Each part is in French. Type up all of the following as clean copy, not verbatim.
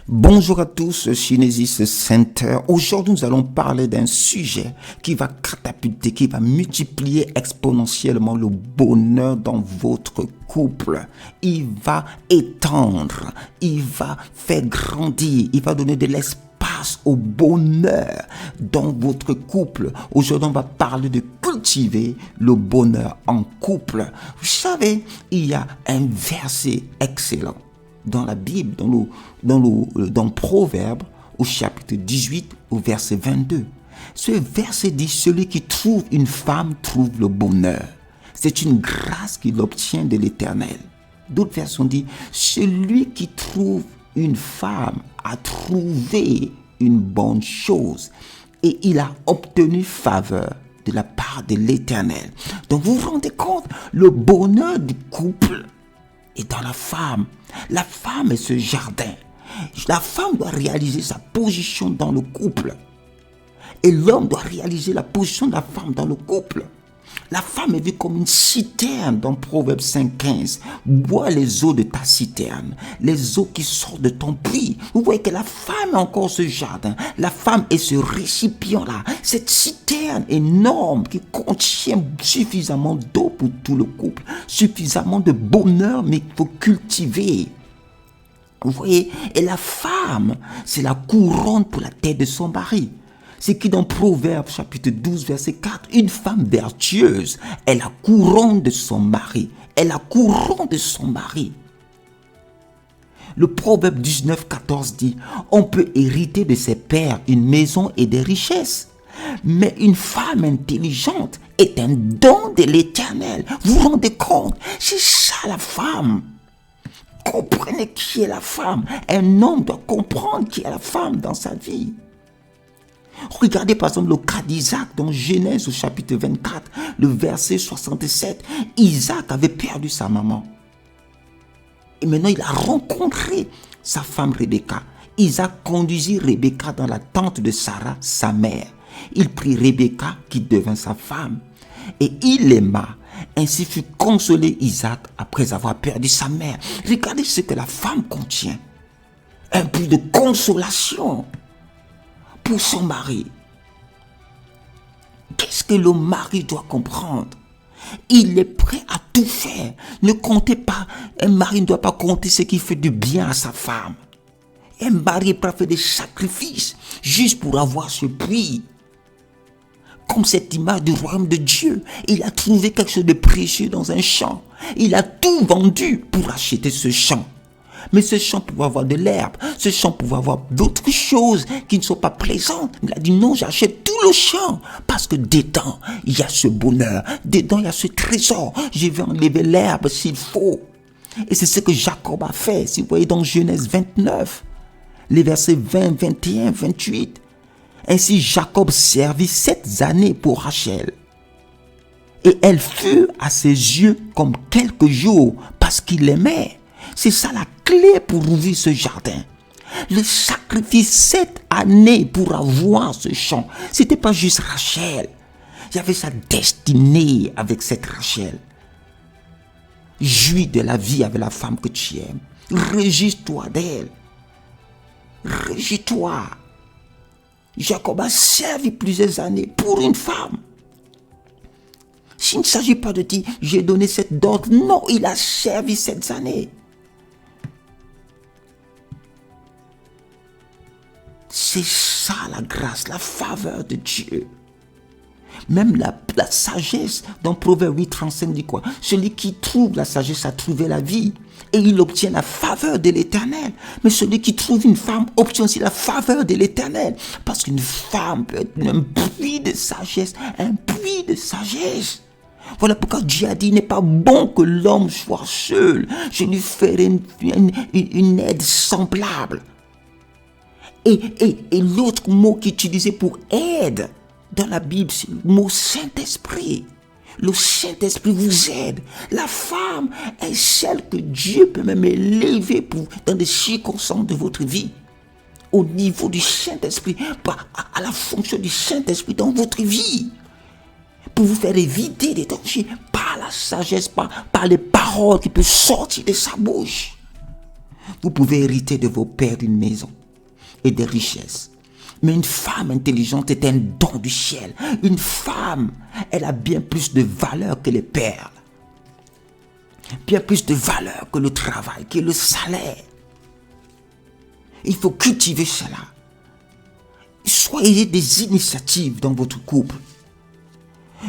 Bonjour à tous, Genesis Center. Aujourd'hui, nous allons parler d'un sujet qui va catapulter, qui va multiplier exponentiellement le bonheur dans votre couple. Il va étendre, il va faire grandir, il va donner de l'espace au bonheur dans votre couple. Aujourd'hui, on va parler de cultiver le bonheur en couple. Vous savez, il y a un verset excellent dans la Bible, dans Proverbe, au chapitre 18, au verset 22. Ce verset dit, celui qui trouve une femme trouve le bonheur. C'est une grâce qu'il obtient de l'Éternel. D'autres versions disent, celui qui trouve une femme a trouvé une bonne chose et il a obtenu faveur de la part de l'Éternel. Donc vous vous rendez compte, le bonheur du couple est dans la femme. La femme est ce jardin. La femme doit réaliser sa position dans le couple. Et l'homme doit réaliser la position de la femme dans le couple. La femme est vue comme une citerne dans Proverbe 5,15. Bois les eaux de ta citerne, les eaux qui sortent de ton puits. Vous voyez que la femme est encore ce jardin. La femme est ce récipient-là. Cette citerne énorme qui contient suffisamment d'eau pour tout le couple. Suffisamment de bonheur, mais qu'il faut cultiver. Vous voyez, et la femme, c'est la couronne pour la tête de son mari. C'est qui dans Proverbe chapitre 12 verset 4, une femme vertueuse est la couronne de son mari. Est la couronne de son mari. Le Proverbe 19, 14 dit, on peut hériter de ses pères une maison et des richesses. Mais une femme intelligente est un don de l'Éternel. Vous vous rendez compte? C'est ça la femme. Comprenez qui est la femme. Un homme doit comprendre qui est la femme dans sa vie. Regardez par exemple le cas d'Isaac dans Genèse au chapitre 24, le verset 67. Isaac avait perdu sa maman. Et maintenant il a rencontré sa femme Rebecca. Isaac conduisit Rebecca dans la tente de Sarah, sa mère. Il prit Rebecca qui devint sa femme. Et il l'aima. Ainsi fut consolé Isaac après avoir perdu sa mère. Regardez ce que la femme contient. Un peu de consolation pour son mari. Qu'est-ce que le mari doit comprendre? Il est prêt à tout faire. Ne comptez pas, un mari ne doit pas compter ce qui fait du bien à sa femme. Un mari est prêt à faire des sacrifices juste pour avoir ce puits. Comme cette image du royaume de Dieu. Il a trouvé quelque chose de précieux dans un champ. Il a tout vendu pour acheter ce champ. Mais ce champ pouvait avoir de l'herbe. Ce champ pouvait avoir d'autres choses qui ne sont pas plaisantes. Il a dit non, j'achète tout le champ. Parce que dedans, il y a ce bonheur. Dedans, il y a ce trésor. Je vais enlever l'herbe s'il faut. Et c'est ce que Jacob a fait. Si vous voyez dans Genèse 29, les versets 20, 21, 28. Ainsi, Jacob servit 7 années pour Rachel. Et elle fut à ses yeux comme quelques jours parce qu'il l'aimait. C'est ça la clé pour ouvrir ce jardin. Le sacrifice 7 années pour avoir ce champ. C'était pas juste Rachel. Il y avait sa destinée avec cette Rachel. Jouis de la vie avec la femme que tu aimes. Régis-toi d'elle. Régis-toi. Jacob a servi plusieurs années pour une femme. S'il ne s'agit pas de dire, j'ai donné cette dot. Non, il a servi 7 années. C'est ça la grâce, la faveur de Dieu. Même la sagesse dans Proverbe 8, 35 dit quoi? Celui qui trouve la sagesse a trouvé la vie et il obtient la faveur de l'Éternel. Mais celui qui trouve une femme obtient aussi la faveur de l'Éternel. Parce qu'une femme peut être un puits de sagesse, un puits de sagesse. Voilà pourquoi Dieu a dit, il n'est pas bon que l'homme soit seul. Je lui ferai une aide semblable. Et l'autre mot qui est utilisé pour aide dans la Bible, c'est le mot Saint-Esprit. Le Saint-Esprit vous aide. La femme est celle que Dieu peut même élever dans des circonstances de votre vie. Au niveau du Saint-Esprit, à la fonction du Saint-Esprit dans votre vie. Pour vous faire éviter des dangers par la sagesse, par les paroles qui peuvent sortir de sa bouche. Vous pouvez hériter de vos pères une maison et des richesses. Mais une femme intelligente est un don du ciel. Une femme, elle a bien plus de valeur que les perles. Bien plus de valeur que le travail, que le salaire. Il faut cultiver cela. Soyez des initiatives dans votre couple.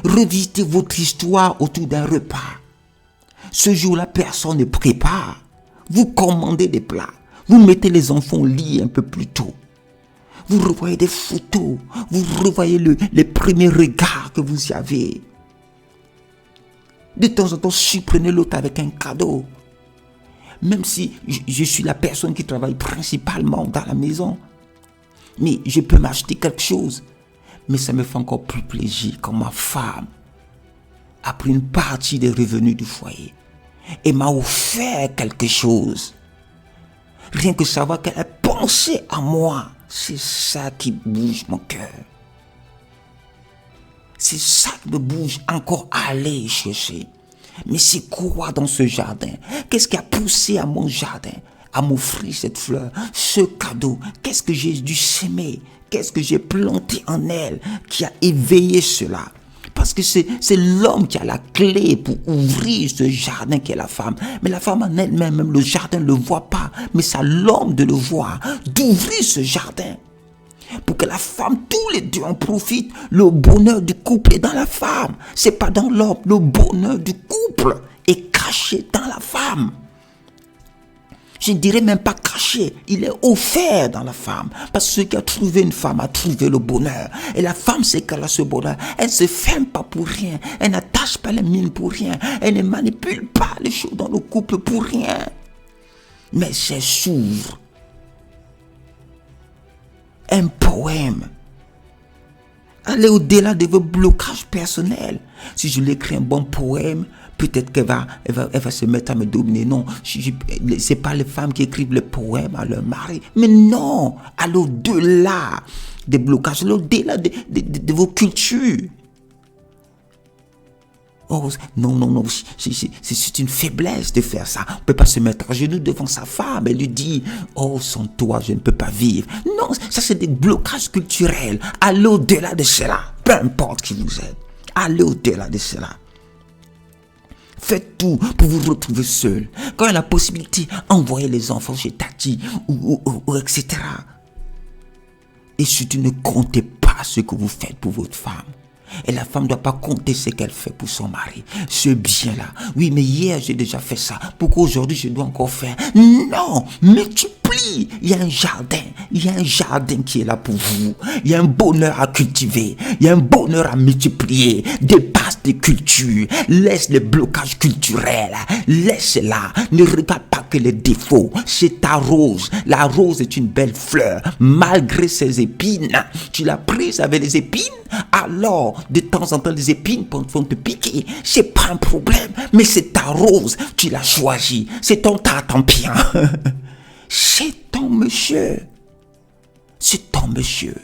Revisitez votre histoire autour d'un repas. Ce jour-là, personne ne prépare. Vous commandez des plats. Vous mettez les enfants au lit un peu plus tôt. Vous revoyez des photos. Vous revoyez les premiers regards que vous y avez. De temps en temps, surprenez l'autre avec un cadeau. Même si je suis la personne qui travaille principalement dans la maison. Mais je peux m'acheter quelque chose. Mais ça me fait encore plus plaisir quand ma femme a pris une partie des revenus du foyer et m'a offert quelque chose. Rien que savoir qu'elle a pensé à moi, c'est ça qui bouge mon cœur. C'est ça qui me bouge encore à aller chercher. Mais c'est quoi dans ce jardin? Qu'est-ce qui a poussé à mon jardin à m'offrir cette fleur, ce cadeau? Qu'est-ce que j'ai dû s'aimer? Qu'est-ce que j'ai planté en elle qui a éveillé cela? Parce que c'est l'homme qui a la clé pour ouvrir ce jardin qui est la femme. Mais la femme en elle-même, même le jardin ne le voit pas. Mais c'est à l'homme de le voir, d'ouvrir ce jardin. Pour que la femme, tous les deux en profitent. Le bonheur du couple est dans la femme. C'est pas dans l'homme. Le bonheur du couple est caché dans la femme. Je ne dirais même pas caché, il est offert dans la femme. Parce que celui qui a trouvé une femme a trouvé le bonheur. Et la femme, c'est qu'elle a ce bonheur. Elle ne se ferme pas pour rien. Elle n'attache pas les mines pour rien. Elle ne manipule pas les choses dans le couple pour rien. Mais elle s'ouvre. Un poème. Allez au-delà de vos blocages personnels. Si je lui écris un bon poème, peut-être qu'elle va se mettre à me dominer. Non, c'est pas les femmes qui écrivent les poèmes à leur mari. Mais non, allez au-delà des blocages, allez au-delà de vos cultures. Oh, non, c'est une faiblesse de faire ça. On ne peut pas se mettre à genoux devant sa femme et lui dire, oh, sans toi, je ne peux pas vivre. Non, ça c'est des blocages culturels. Allez au-delà de cela, peu importe qui vous êtes. Allez au-delà de cela. Faites tout pour vous retrouver seul. Quand il y a la possibilité, envoyez les enfants chez Tati ou etc. Et surtout, ne comptez pas ce que vous faites pour votre femme. Et la femme ne doit pas compter ce qu'elle fait pour son mari. Ce bien-là. Oui, mais hier, j'ai déjà fait ça. Pourquoi aujourd'hui, je dois encore faire? Non, multiplie. Il y a un jardin. Il y a un jardin qui est là pour vous. Il y a un bonheur à cultiver. Il y a un bonheur à multiplier. Dépasse les cultures. Laisse les blocages culturels. Laisse-la. Ne regarde pas que les défauts. C'est ta rose. La rose est une belle fleur. Malgré ses épines. Tu l'as prise avec les épines. Alors, de temps en temps, les épines vont te piquer. C'est pas un problème, mais c'est ta rose. Tu l'as choisie. C'est ton tartempion. C'est ton monsieur. C'est ton monsieur.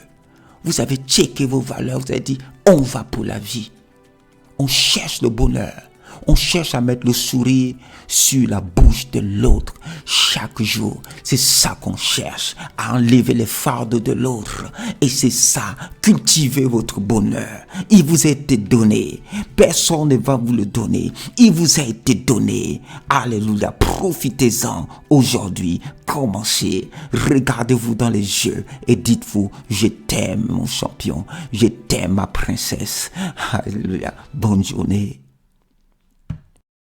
Vous avez checké vos valeurs. Vous avez dit, on va pour la vie. On cherche le bonheur. On cherche à mettre le sourire sur la bouche de l'autre chaque jour. C'est ça qu'on cherche, à enlever les fardeaux de l'autre. Et c'est ça, cultivez votre bonheur. Il vous a été donné. Personne ne va vous le donner. Il vous a été donné. Alléluia, profitez-en aujourd'hui. Commencez, regardez-vous dans les yeux et dites-vous, je t'aime mon champion, je t'aime ma princesse. Alléluia, bonne journée.